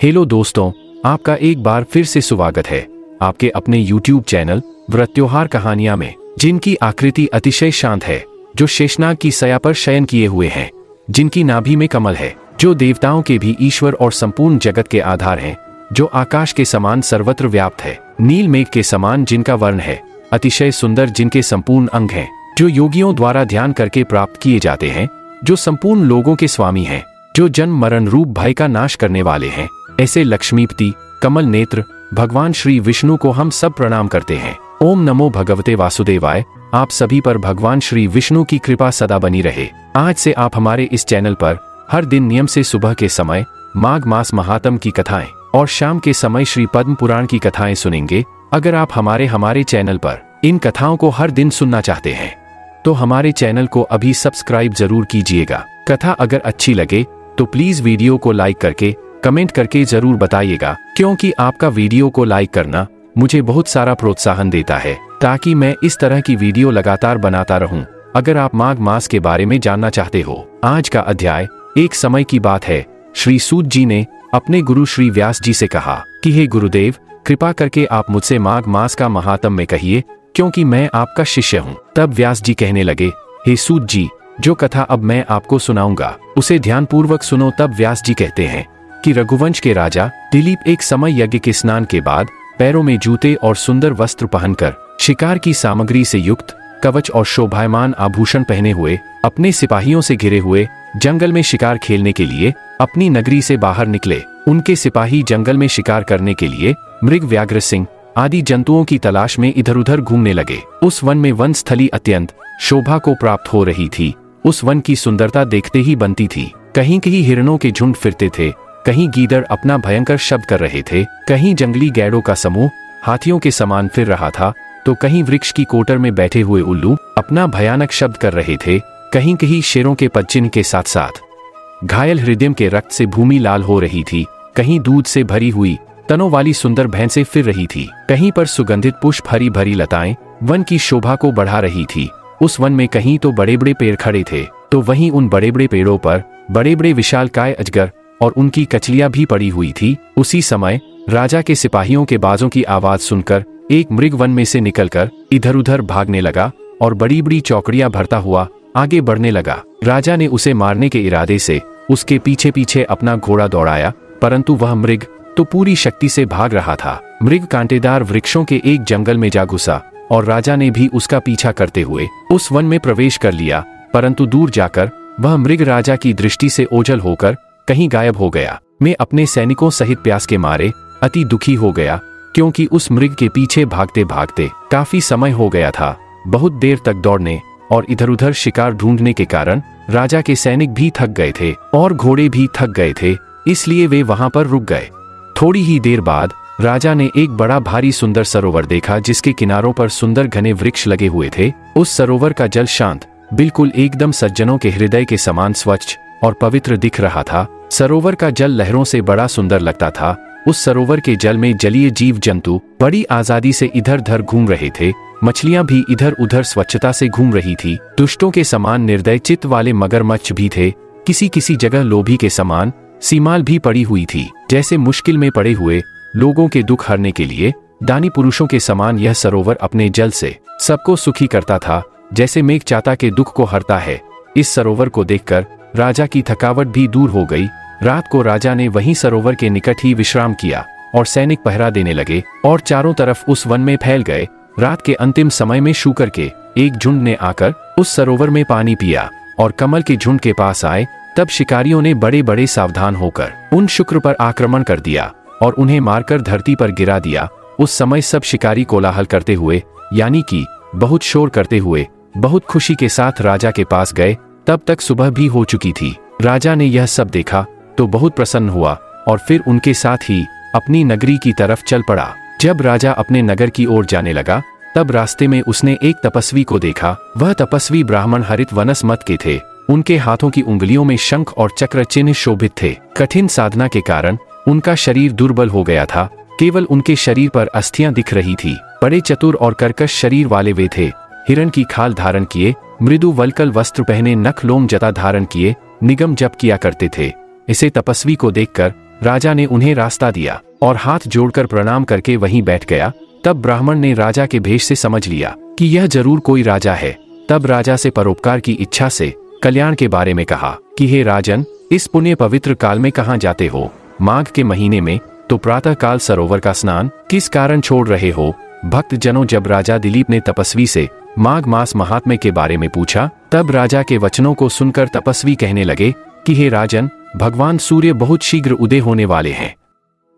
Hello दोस्तों, आपका एक बार फिर से स्वागत है आपके अपने YouTube चैनल व्रत त्योहार कहानियां में, जिनकी आकृति अतिशय शांत है, जो शेषनाग की सया पर शयन किए हुए हैं, जिनकी नाभि में कमल है, जो देवताओं के भी ईश्वर और संपूर्ण जगत के आधार हैं, जो आकाश के समान सर्वत्र व्याप्त है, नील मेघ के समान जिनका वर्ण है, अतिशय सुंदर जिनके संपूर्ण अंग हैं, जो योगियों द्वारा ध्यान करके प्राप्त किए जाते हैं, जो संपूर्ण लोगों के स्वामी हैं, जो जन्म मरण रूप भय का नाश करने वाले हैं, ऐसे लक्ष्मीपति कमल नेत्र भगवान श्री विष्णु को हम सब प्रणाम करते हैं। ओम नमो भगवते वासुदेवाय। आप सभी पर भगवान श्री विष्णु की कृपा सदा बनी रहे। आज से आप हमारे इस चैनल पर हर दिन नियम से सुबह के समय माघ मास महात्म की कथाएं और शाम के समय श्री पद्म पुराण की कथाएं सुनेंगे। अगर आप हमारे चैनल पर इन कथाओं को हर दिन सुनना चाहते हैं तो हमारे चैनल को अभी सब्सक्राइब जरूर कीजिएगा। कथा अगर अच्छी लगे तो प्लीज वीडियो को लाइक करके कमेंट करके जरूर बताइएगा, क्योंकि आपका वीडियो को लाइक करना मुझे बहुत सारा प्रोत्साहन देता है, ताकि मैं इस तरह की वीडियो लगातार बनाता रहूं। अगर आप माघ मास के बारे में जानना चाहते हो, आज का अध्याय एक समय की बात है। श्री सूत जी ने अपने गुरु श्री व्यास जी से कहा कि हे गुरुदेव, कृपा करके आप मुझसे माघ मास का महात्म में कहिए, क्योंकि मैं आपका शिष्य हूँ। तब व्यास जी कहने लगे, हे सूत जी, जो कथा अब मैं आपको सुनाऊंगा उसे ध्यानपूर्वक सुनो। तब व्यास जी कहते हैं कि रघुवंश के राजा दिलीप एक समय यज्ञ के स्नान के बाद पैरों में जूते और सुंदर वस्त्र पहनकर शिकार की सामग्री से युक्त कवच और शोभायमान आभूषण पहने हुए अपने सिपाहियों से घिरे हुए जंगल में शिकार खेलने के लिए अपनी नगरी से बाहर निकले। उनके सिपाही जंगल में शिकार करने के लिए मृग, व्याघ्र, सिंह आदि जंतुओं की तलाश में इधर उधर घूमने लगे। उस वन में वन स्थली अत्यंत शोभा को प्राप्त हो रही थी। उस वन की सुंदरता देखते ही बनती थी। कहीं कहीं हिरणों के झुंड फिरते थे, कहीं गीदड़ अपना भयंकर शब्द कर रहे थे, कहीं जंगली गैड़ों का समूह हाथियों के समान फिर रहा था, तो कहीं वृक्ष की कोटर में बैठे हुए उल्लू अपना भयानक शब्द कर रहे थे, कहीं कहीं शेरों के पदचिन्ह के साथ साथ घायल हृदय के रक्त से भूमि लाल हो रही थी, कहीं दूध से भरी हुई तनों वाली सुंदर भैंसें फिर रही थी, कहीं पर सुगंधित पुष्प हरी भरी लताएं वन की शोभा को बढ़ा रही थी। उस वन में कहीं तो बड़े बड़े पेड़ खड़े थे, तो वहीं उन बड़े बड़े पेड़ों पर बड़े बड़े विशालकाय अजगर और उनकी कचलियां भी पड़ी हुई थी। उसी समय राजा के सिपाहियों के बाजों की आवाज सुनकर एक मृग वन में से निकलकर इधर उधर भागने लगा और बड़ी बड़ी चौकड़ियां भरता हुआ आगे बढ़ने लगा। राजा ने उसे मारने के इरादे से उसके पीछे पीछे अपना घोड़ा दौड़ाया, परंतु वह मृग तो पूरी शक्ति से भाग रहा था। मृग कांटेदार वृक्षों के एक जंगल में जा घुसा और राजा ने भी उसका पीछा करते हुए उस वन में प्रवेश कर लिया, परंतु दूर जाकर वह मृग राजा की दृष्टि से ओझल होकर कहीं गायब हो गया। मैं अपने सैनिकों सहित प्यास के मारे अति दुखी हो गया, क्योंकि उस मृग के पीछे भागते भागते काफी समय हो गया था। बहुत देर तक दौड़ने और इधर उधर शिकार ढूंढने के कारण राजा के सैनिक भी थक गए थे और घोड़े भी थक गए थे, इसलिए वे वहां पर रुक गए। थोड़ी ही देर बाद राजा ने एक बड़ा भारी सुंदर सरोवर देखा, जिसके किनारों पर सुंदर घने वृक्ष लगे हुए थे। उस सरोवर का जल शांत, बिल्कुल एकदम सज्जनों के हृदय के समान स्वच्छ और पवित्र दिख रहा था। सरोवर का जल लहरों से बड़ा सुंदर लगता था। उस सरोवर के जल में जलीय जीव जंतु बड़ी आजादी से इधर उधर घूम रहे थे। मछलियां भी इधर उधर स्वच्छता से घूम रही थी। दुष्टों के समान निर्दय चित्त वाले मगरमच्छ भी थे। किसी किसी जगह लोभी के समान सीमाल भी पड़ी हुई थी। जैसे मुश्किल में पड़े हुए लोगों के दुख हरने के लिए दानी पुरुषों के समान यह सरोवर अपने जल से सबको सुखी करता था, जैसे मेघ चाता के दुख को हरता है। इस सरोवर को देखकर राजा की थकावट भी दूर हो गई। रात को राजा ने वहीं सरोवर के निकट ही विश्राम किया और सैनिक पहरा देने लगे और चारों तरफ उस वन में फैल गए। रात के अंतिम समय में शूकर के एक झुंड ने आकर उस सरोवर में पानी पिया और कमल के झुंड के पास आए। तब शिकारियों ने बड़े बड़े सावधान होकर उन शुक्र पर आक्रमण कर दिया और उन्हें मारकर धरती पर गिरा दिया। उस समय सब शिकारी कोलाहल करते हुए, यानी कि बहुत शोर करते हुए, बहुत खुशी के साथ राजा के पास गए। तब तक सुबह भी हो चुकी थी। राजा ने यह सब देखा तो बहुत प्रसन्न हुआ और फिर उनके साथ ही अपनी नगरी की तरफ चल पड़ा। जब राजा अपने नगर की ओर जाने लगा, तब रास्ते में उसने एक तपस्वी को देखा। वह तपस्वी ब्राह्मण हरित वनस मत के थे। उनके हाथों की उंगलियों में शंख और चक्र चिन्ह शोभित थे। कठिन साधना के कारण उनका शरीर दुर्बल हो गया था। केवल उनके शरीर पर अस्थियां दिख रही थी। बड़े चतुर और कर्कश शरीर वाले वे थे। हिरण की खाल धारण किए, मृदु वल्कल वस्त्र पहने, नख लोम जता धारण किए, निगम जप किया करते थे। इसे तपस्वी को देखकर राजा ने उन्हें रास्ता दिया और हाथ जोड़कर प्रणाम करके वहीं बैठ गया। तब ब्राह्मण ने राजा के भेष से समझ लिया कि यह जरूर कोई राजा है। तब राजा से परोपकार की इच्छा से कल्याण के बारे में कहा कि हे राजन, इस पुण्य पवित्र काल में कहाँ जाते हो? माघ के महीने में तो प्रातः काल सरोवर का स्नान किस कारण छोड़ रहे हो? भक्त जनों, जब राजा दिलीप ने तपस्वी से माघ मास महात्म्य के बारे में पूछा, तब राजा के वचनों को सुनकर तपस्वी कहने लगे कि हे राजन, भगवान सूर्य बहुत शीघ्र उदय होने वाले हैं,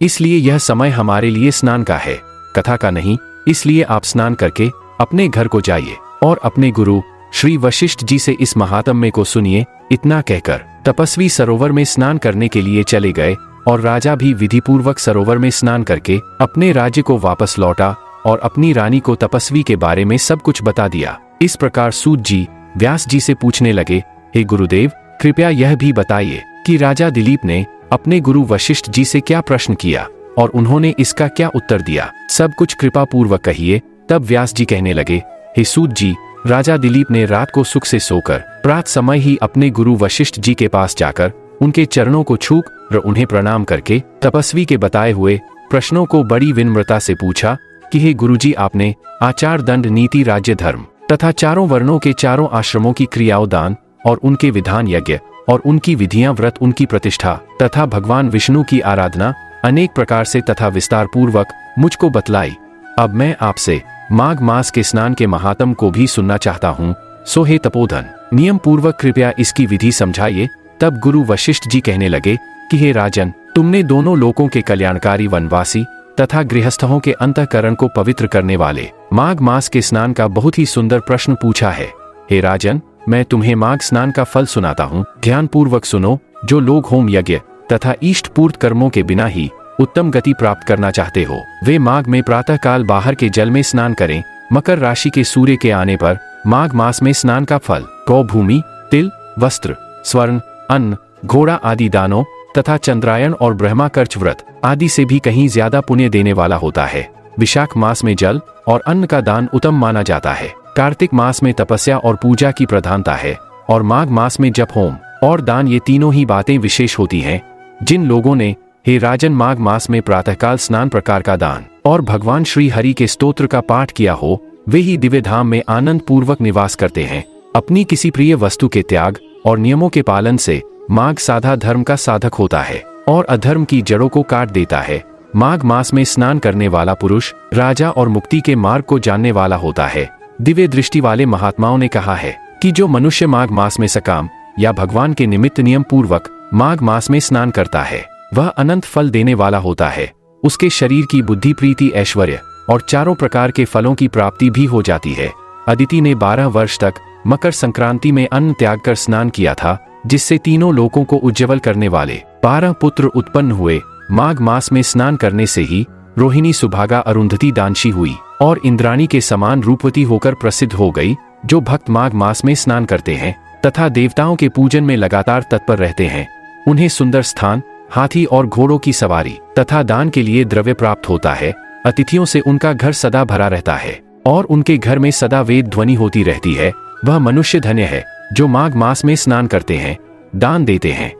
इसलिए यह समय हमारे लिए स्नान का है, कथा का नहीं। इसलिए आप स्नान करके अपने घर को जाइए और अपने गुरु श्री वशिष्ठ जी से इस महात्म्य को सुनिए। इतना कहकर तपस्वी सरोवर में स्नान करने के लिए चले गए और राजा भी विधिपूर्वक सरोवर में स्नान करके अपने राज्य को वापस लौटा और अपनी रानी को तपस्वी के बारे में सब कुछ बता दिया। इस प्रकार सूत जी व्यास जी से पूछने लगे, हे गुरुदेव, कृपया यह भी बताइए कि राजा दिलीप ने अपने गुरु वशिष्ठ जी से क्या प्रश्न किया और उन्होंने इसका क्या उत्तर दिया? सब कुछ कृपा पूर्वक कहिए। तब व्यास जी कहने लगे, हे सूत जी, राजा दिलीप ने रात को सुख से सोकर प्रात समय ही अपने गुरु वशिष्ठ जी के पास जाकर उनके चरणों को छूकर उन्हें प्रणाम करके तपस्वी के बताए हुए प्रश्नों को बड़ी विनम्रता से पूछा कि हे गुरुजी, आपने आचार, दंड, नीति, राज्य, धर्म तथा चारों वर्णों के चारों आश्रमों की क्रियाओं, दान और उनके विधान, यज्ञ और उनकी विधियां, व्रत, उनकी प्रतिष्ठा तथा भगवान विष्णु की आराधना अनेक प्रकार से तथा विस्तार पूर्वक मुझको बतलाई। अब मैं आपसे माघ मास के स्नान के महात्म को भी सुनना चाहता हूँ। सो हे तपोधन, नियम पूर्वक कृपया इसकी विधि समझाइए। तब गुरु वशिष्ठ जी कहने लगे कि हे राजन, तुमने दोनों लोकों के कल्याणकारी, वनवासी तथा गृहस्थों के अंतःकरण को पवित्र करने वाले माघ मास के स्नान का बहुत ही सुंदर प्रश्न पूछा है। हे राजन, मैं तुम्हें माघ स्नान का फल सुनाता हूँ, ध्यान पूर्वक सुनो। जो लोग होम, यज्ञ तथा इष्ट पूर्त कर्मों के बिना ही उत्तम गति प्राप्त करना चाहते हो, वे माघ में प्रातः काल बाहर के जल में स्नान करें। मकर राशि के सूर्य के आने पर माघ मास में स्नान का फल गौ, भूमि, तिल, वस्त्र, स्वर्ण, अन्न, घोड़ा आदि दानों तथा चंद्रायण और ब्रह्माकर्च व्रत आदि से भी कहीं ज्यादा पुण्य देने वाला होता है। विशाख मास में जल और अन्न का दान उत्तम माना जाता है। कार्तिक मास में तपस्या और पूजा की प्रधानता है और माघ मास में जप, होम और दान, ये तीनों ही बातें विशेष होती हैं। जिन लोगों ने हे राजन माघ मास में प्रातःकाल स्नान प्रकार का दान और भगवान श्री हरि के स्तोत्र का पाठ किया हो, वे ही दिव्य धाम में आनंद पूर्वक निवास करते हैं। अपनी किसी प्रिय वस्तु के त्याग और नियमों के पालन से माघ साधा धर्म का साधक होता है और अधर्म की जड़ों को काट देता है। माघ मास में स्नान करने वाला पुरुष राजा और मुक्ति के मार्ग को जानने वाला होता है। दिव्य दृष्टि वाले महात्माओं ने कहा है कि जो मनुष्य माघ मास में सकाम या भगवान के निमित्त नियम पूर्वक माघ मास में स्नान करता है, वह अनंत फल देने वाला होता है। उसके शरीर की बुद्धि, प्रीति, ऐश्वर्य और चारों प्रकार के फलों की प्राप्ति भी हो जाती है। अदिति ने 12 वर्ष तक मकर संक्रांति में अन्न त्याग कर स्नान किया था, जिससे तीनों लोकों को उज्ज्वल करने वाले 12 पुत्र उत्पन्न हुए। माघ मास में स्नान करने से ही रोहिणी, सुभागा, अरुंधति दानशी हुई और इंद्राणी के समान रूपवती होकर प्रसिद्ध हो गई। जो भक्त माघ मास में स्नान करते हैं तथा देवताओं के पूजन में लगातार तत्पर रहते हैं, उन्हें सुंदर स्थान, हाथी और घोड़ों की सवारी तथा दान के लिए द्रव्य प्राप्त होता है। अतिथियों से उनका घर सदा भरा रहता है और उनके घर में सदा वेद ध्वनि होती रहती है। वह मनुष्य धन्य है जो माघ मास में स्नान करते हैं, दान देते हैं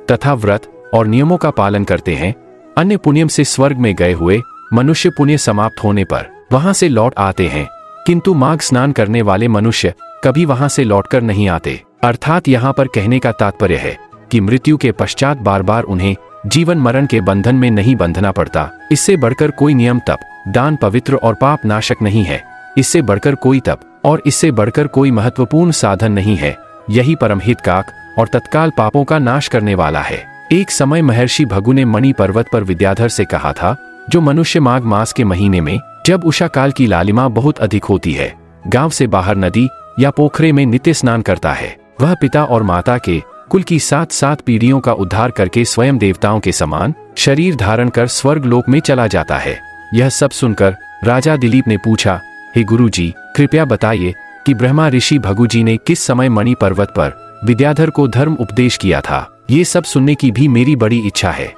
तथा व्रत और नियमों का पालन करते हैं। अन्य पुण्यम से स्वर्ग में गए हुए मनुष्य पुण्य समाप्त होने पर वहां से लौट आते हैं, किंतु माघ स्नान करने वाले मनुष्य कभी वहां से लौटकर नहीं आते। अर्थात यहाँ पर कहने का तात्पर्य है कि मृत्यु के पश्चात बार बार उन्हें जीवन मरण के बंधन में नहीं बंधना पड़ता। इससे बढ़कर कोई नियम, तप, दान पवित्र और पाप नाशक नहीं है। इससे बढ़कर कोई तप और इससे बढ़कर कोई महत्वपूर्ण साधन नहीं है। यही परम हितकारक और तत्काल पापों का नाश करने वाला है। एक समय महर्षि भृगु ने मणि पर्वत पर विद्याधर से कहा था, जो मनुष्य माघ मास के महीने में जब उषा काल की लालिमा बहुत अधिक होती है, गांव से बाहर नदी या पोखरे में नित्य स्नान करता है, वह पिता और माता के कुल की 7 पीढ़ियों का उद्धार करके स्वयं देवताओं के समान शरीर धारण कर स्वर्ग लोक में चला जाता है। यह सब सुनकर राजा दिलीप ने पूछा, हे गुरुजी, कृपया बताइए कि ब्रह्मा ऋषि भृगु जी ने किस समय मणि पर्वत पर विद्याधर को धर्म उपदेश किया था? ये सब सुनने की भी मेरी बड़ी इच्छा है।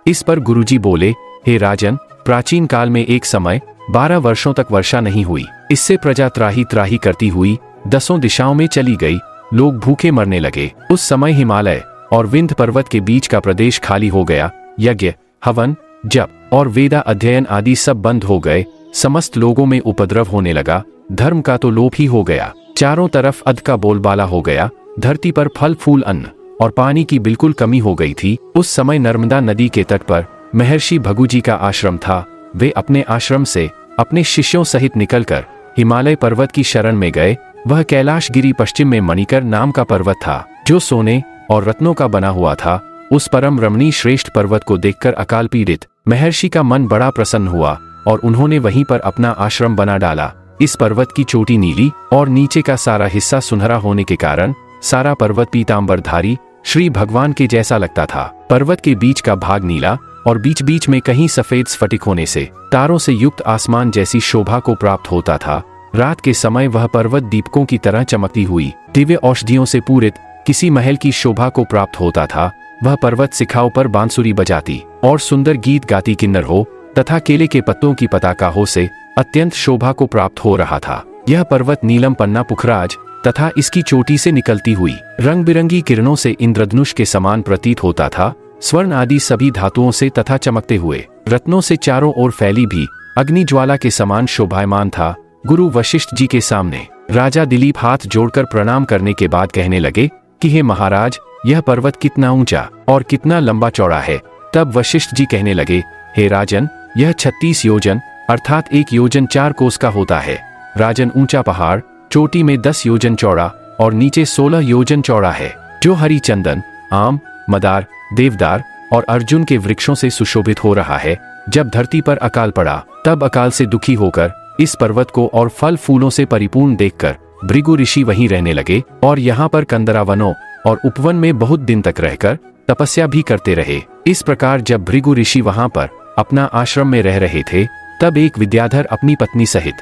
इस पर गुरुजी बोले, हे राजन, प्राचीन काल में एक समय 12 वर्षों तक वर्षा नहीं हुई। इससे प्रजा त्राही त्राही करती हुई 10 दिशाओं में चली गई। लोग भूखे मरने लगे। उस समय हिमालय और विंध्य पर्वत के बीच का प्रदेश खाली हो गया। यज्ञ, हवन, जप और वेदा अध्ययन आदि सब बंद हो गए। समस्त लोगों में उपद्रव होने लगा। धर्म का तो लोप ही हो गया। चारों तरफ अध का बोलबाला हो गया। धरती पर फल फूल, अन्न और पानी की बिल्कुल कमी हो गई थी। उस समय नर्मदा नदी के तट पर महर्षि भृगु जी का आश्रम था। वे अपने आश्रम से अपने शिष्यों सहित निकलकर हिमालय पर्वत की शरण में गए। वह कैलाशगिरी पश्चिम में मणिकर नाम का पर्वत था, जो सोने और रत्नों का बना हुआ था। उस परम रमणीय श्रेष्ठ पर्वत को देखकर अकाल पीड़ित महर्षि का मन बड़ा प्रसन्न हुआ और उन्होंने वहीं पर अपना आश्रम बना डाला। इस पर्वत की चोटी नीली और नीचे का सारा हिस्सा सुनहरा होने के कारण सारा पर्वत पीतांबरधारी श्री भगवान के जैसा लगता था। पर्वत के बीच का भाग नीला और बीच बीच में कहीं सफेद स्फटिक होने से तारों से युक्त आसमान जैसी शोभा को प्राप्त होता था। रात के समय वह पर्वत दीपकों की तरह चमकती हुई दिव्य औषधियों से पूरित किसी महल की शोभा को प्राप्त होता था। वह पर्वत शिखाओं पर बांसुरी बजाती और सुंदर गीत गाती किन्नर हो तथा केले के पत्तों की पताका हो से अत्यंत शोभा को प्राप्त हो रहा था। यह पर्वत नीलम पन्ना पुखराज तथा इसकी चोटी से निकलती हुई रंग बिरंगी किरणों से इंद्रधनुष के समान प्रतीत होता था। स्वर्ण आदि सभी धातुओं से तथा चमकते हुए रत्नों से चारों ओर फैली भी अग्नि ज्वाला के समान शोभायमान था। गुरु वशिष्ठ जी के सामने राजा दिलीप हाथ जोड़कर प्रणाम करने के बाद कहने लगे कि हे महाराज, यह पर्वत कितना ऊंचा और कितना लंबा चौड़ा है। तब वशिष्ठ जी कहने लगे, हे राजन, यह 36 योजन अर्थात 1 योजन 4 कोस का होता है। राजन, ऊंचा पहाड़ चोटी में 10 योजन चौड़ा और नीचे 16 योजन चौड़ा है, जो हरी चंदन, आम, मदार, देवदार और अर्जुन के वृक्षों से सुशोभित हो रहा है। जब धरती पर अकाल पड़ा तब अकाल से दुखी होकर इस पर्वत को और फल फूलों से परिपूर्ण देखकर भृगु ऋषि वहीं रहने लगे और यहाँ पर कंदरावनों और उपवन में बहुत दिन तक रहकर तपस्या भी करते रहे। इस प्रकार जब भृगु ऋषि वहां पर अपना आश्रम में रह रहे थे तब एक विद्याधर अपनी पत्नी सहित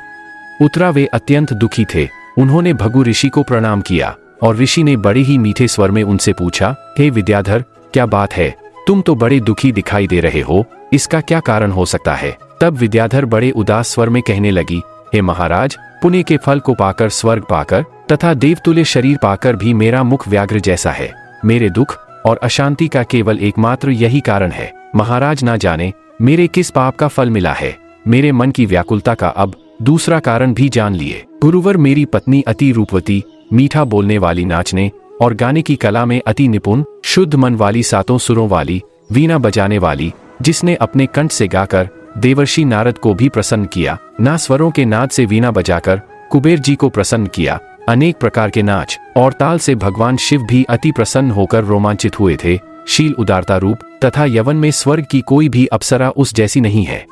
उतरा। वे अत्यंत दुखी थे। उन्होंने भृगु ऋषि को प्रणाम किया और ऋषि ने बड़े ही मीठे स्वर में उनसे पूछा, हे विद्याधर, क्या बात है? तुम तो बड़े दुखी दिखाई दे रहे हो, इसका क्या कारण हो सकता है? तब विद्याधर बड़े उदास स्वर में कहने लगी, हे महाराज, पुण्य के फल को पाकर, स्वर्ग पाकर तथा देवतुल्य शरीर पाकर भी मेरा मुख व्याघ्र जैसा है। मेरे दुख और अशांति का केवल एकमात्र यही कारण है। महाराज ना जाने मेरे किस पाप का फल मिला है। मेरे मन की व्याकुलता का अब दूसरा कारण भी जान लिए। गुरुवर, मेरी पत्नी अति रूपवती, मीठा बोलने वाली, नाचने और गाने की कला में अति निपुण, शुद्ध मन वाली, 7 सुरों वाली, वीणा बजाने वाली, जिसने अपने कंठ से गाकर देवर्षि नारद को भी प्रसन्न किया, ना स्वरों के नाद से वीणा बजाकर कुबेर जी को प्रसन्न किया, अनेक प्रकार के नाच और ताल से भगवान शिव भी अति प्रसन्न होकर रोमांचित हुए थे। शील, उदारता, रूप तथा यवन में स्वर्ग की कोई भी अप्सरा उस जैसी नहीं है।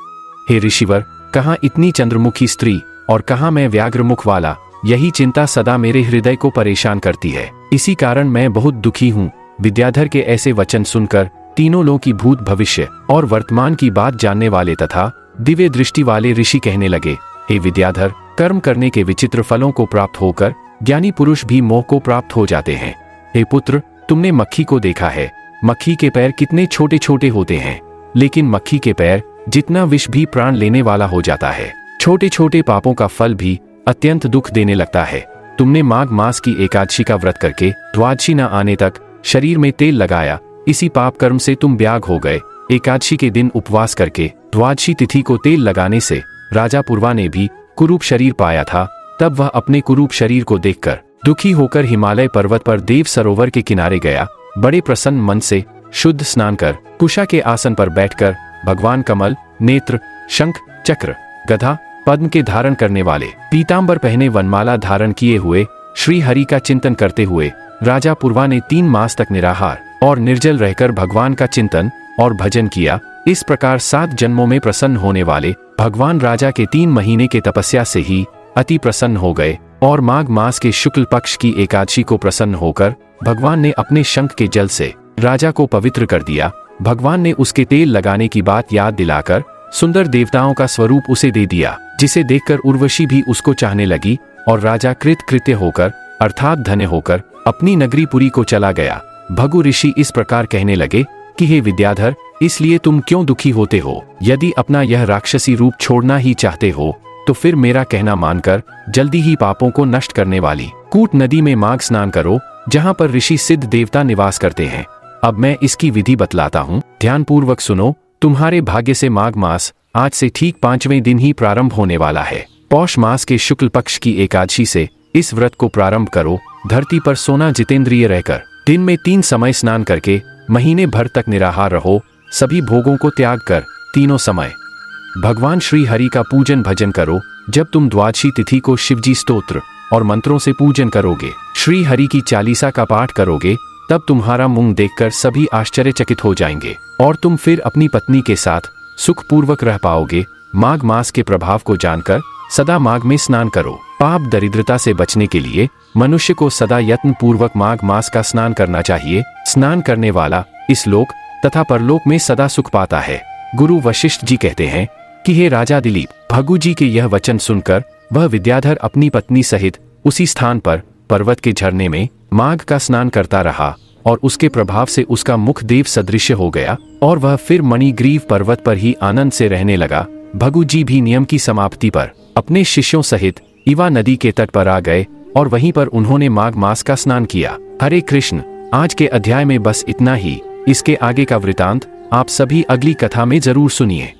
हे ऋषिवर, कहाँ इतनी चंद्रमुखी स्त्री और कहाँ मैं व्याघ्र मुख वाला, यही चिंता सदा मेरे हृदय को परेशान करती है। इसी कारण मैं बहुत दुखी हूँ। विद्याधर के ऐसे वचन सुनकर तीनों लोगों की भूत, भविष्य और वर्तमान की बात जानने वाले तथा दिव्य दृष्टि वाले ऋषि कहने लगे, हे विद्याधर, कर्म करने के विचित्र फलों को प्राप्त होकर ज्ञानी पुरुष भी मोह को प्राप्त हो जाते हैं। हे पुत्र, तुमने मक्खी को देखा है। मक्खी के पैर कितने छोटे छोटे होते हैं, लेकिन मक्खी के पैर जितना विष भी प्राण लेने वाला हो जाता है। छोटे छोटे पापों का फल भी अत्यंत दुख देने लगता है। तुमने माघ मास की एकादशी का व्रत करके द्वादशी न आने तक शरीर में तेल लगाया, इसी पाप कर्म से तुम व्याग हो गए। एकादशी के दिन उपवास करके द्वादशी तिथि को तेल लगाने से राजा पूर्वा ने भी कुरूप शरीर पाया था। तब वह अपने कुरूप शरीर को देखकर दुखी होकर हिमालय पर्वत पर देव सरोवर के किनारे गया। बड़े प्रसन्न मन से शुद्ध स्नान कर कुशा के आसन पर बैठकर भगवान कमल नेत्र, शंख, चक्र, गदा, पद्म के धारण करने वाले, पीतांबर पहने, वनमाला धारण किए हुए श्री हरि का चिंतन करते हुए राजा पूर्वा ने 3 मास तक निराहार और निर्जल रहकर भगवान का चिंतन और भजन किया। इस प्रकार 7 जन्मों में प्रसन्न होने वाले भगवान राजा के 3 महीने के तपस्या से ही अति प्रसन्न हो गए और माघ मास के शुक्ल पक्ष की एकादशी को प्रसन्न होकर भगवान ने अपने शंख के जल से राजा को पवित्र कर दिया। भगवान ने उसके तेल लगाने की बात याद दिलाकर सुंदर देवताओं का स्वरूप उसे दे दिया, जिसे देखकर उर्वशी भी उसको चाहने लगी और राजा कृतकृत्य होकर अर्थात धन्य होकर अपनी नगरी पुरी को चला गया। भृगु ऋषि इस प्रकार कहने लगे कि हे विद्याधर, इसलिए तुम क्यों दुखी होते हो? यदि अपना यह राक्षसी रूप छोड़ना ही चाहते हो तो फिर मेरा कहना मानकर जल्दी ही पापों को नष्ट करने वाली कूट नदी में माघ स्नान करो, जहाँ पर ऋषि सिद्ध देवता निवास करते हैं। अब मैं इसकी विधि बतलाता हूँ, ध्यानपूर्वक सुनो। तुम्हारे भाग्य से माघ मास आज से ठीक 5वें दिन ही प्रारंभ होने वाला है। पौष मास के शुक्ल पक्ष की एकादशी से इस व्रत को प्रारंभ करो। धरती पर सोना जितेंद्रिय रहकर दिन में 3 समय स्नान करके महीने भर तक निराहार रहो। सभी भोगों को त्याग कर तीनों समय भगवान श्री हरि का पूजन भजन करो। जब तुम द्वादशी तिथि को शिवजी स्तोत्र और मंत्रों से पूजन करोगे, श्री हरि की चालीसा का पाठ करोगे, तब तुम्हारा मुंह देखकर सभी आश्चर्यचकित हो जाएंगे और तुम फिर अपनी पत्नी के साथ सुखपूर्वक रह पाओगे। माघ मास के प्रभाव को जानकर सदा माघ में स्नान करो। पाप दरिद्रता से बचने के लिए मनुष्य को सदा यत्न पूर्वक माघ मास का स्नान करना चाहिए। स्नान करने वाला इस लोक तथा परलोक में सदा सुख पाता है। गुरु वशिष्ठ जी कहते हैं कि हे राजा दिलीप, भगु जी के यह वचन सुनकर वह विद्याधर अपनी पत्नी सहित उसी स्थान पर पर्वत के झरने में माघ का स्नान करता रहा और उसके प्रभाव से उसका मुख देव सदृश हो गया और वह फिर मणिग्रीव पर्वत पर ही आनंद से रहने लगा। भगु जी भी नियम की समाप्ति पर अपने शिष्यों सहित इवा नदी के तट पर आ गए और वहीं पर उन्होंने माघ मास का स्नान किया। हरे कृष्ण। आज के अध्याय में बस इतना ही। इसके आगे का वृतांत आप सभी अगली कथा में जरूर सुनिए।